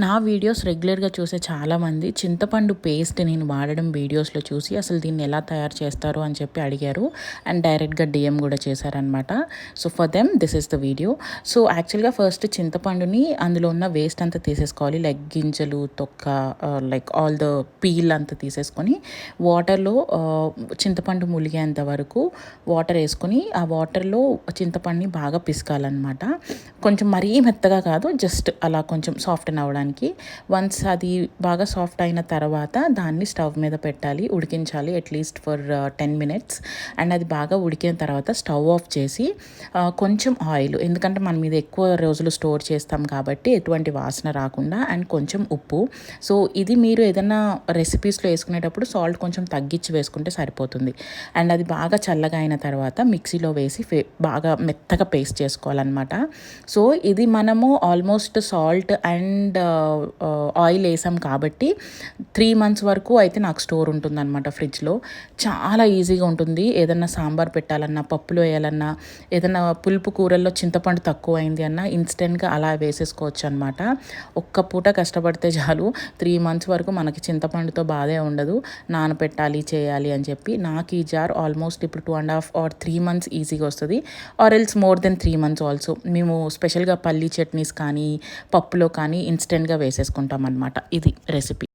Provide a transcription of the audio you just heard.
నా వీడియోస్ రెగ్యులర్గా చూసే చాలామంది చింతపండు పేస్ట్ నేను వాడడం వీడియోస్లో చూసి అసలు దీన్ని ఎలా తయారు చేస్తారు అని చెప్పి అడిగారు అండ్ డైరెక్ట్గా డిఎం కూడా చేశారనమాట. So for them this is the video. So యాక్చువల్గా ఫస్ట్ చింతపండుని అందులో ఉన్న వేస్ట్ అంతా తీసేసుకోవాలి, లైక్ గింజలు, తొక్క, లైక్ ఆల్ ద పీల్ అంతా తీసేసుకొని వాటర్లో చింతపండు ములిగేంత వరకు వాటర్ వేసుకొని ఆ వాటర్లో చింతపండుని బాగా పిసకాలన్నమాట. కొంచెం మరీ మెత్తగా కాదు, జస్ట్ అలా కొంచెం సాఫ్ట్ అవ్వడానికి. వన్స్ అది బాగా సాఫ్ట్ అయిన తర్వాత దాన్ని స్టవ్ మీద పెట్టాలి, ఉడికించాలి అట్లీస్ట్ ఫర్ 10 minutes. అండ్ అది బాగా ఉడికిన తర్వాత స్టవ్ ఆఫ్ చేసి కొంచెం ఆయిల్, ఎందుకంటే మనం ఇది ఎక్కువ రోజులు స్టోర్ చేస్తాం కాబట్టి ఎటువంటి వాసన రాకుండా, అండ్ కొంచెం ఉప్పు. సో ఇది మీరు ఏదైనా రెసిపీస్లో వేసుకునేటప్పుడు సాల్ట్ కొంచెం తగ్గించి వేసుకుంటే సరిపోతుంది. అండ్ అది బాగా చల్లగా అయిన తర్వాత మిక్సీలో వేసి బాగా మెత్తగా పేస్ట్ చేసుకోవాలన్నమాట. సో ఇది మనము ఆల్మోస్ట్ సాల్ట్ అండ్ ఆయిల్ వేసాం కాబట్టి 3 months వరకు అయితే నాకు స్టోర్ ఉంటుందన్నమాట ఫ్రిడ్జ్లో. చాలా ఈజీగా ఉంటుంది. ఏదన్నా సాంబార్ పెట్టాలన్నా, పప్పులో వేయాలన్నా, ఏదైనా పులుపు కూరల్లో చింతపండు తక్కువ అయింది అన్నా ఇన్స్టెంట్గా అలా వేసేసుకోవచ్చు అనమాట. ఒక్క పూట కష్టపడితే చాలు, 3 months వరకు మనకి చింతపండుతో బాధే ఉండదు. నానపెట్టాలి, చేయాలి అని చెప్పి. నాకు ఈ జార్ ఆల్మోస్ట్ ఇప్పుడు 2.5 or 3 months ఈజీగా వస్తుంది, or else more than 3 months also. మేము స్పెషల్గా పల్లీ చట్నీస్ కానీ పప్పులో కానీ ఇన్స్టెంట్గా వేసేసుకుంటాం అనమాట. ఇది రెసిపీ.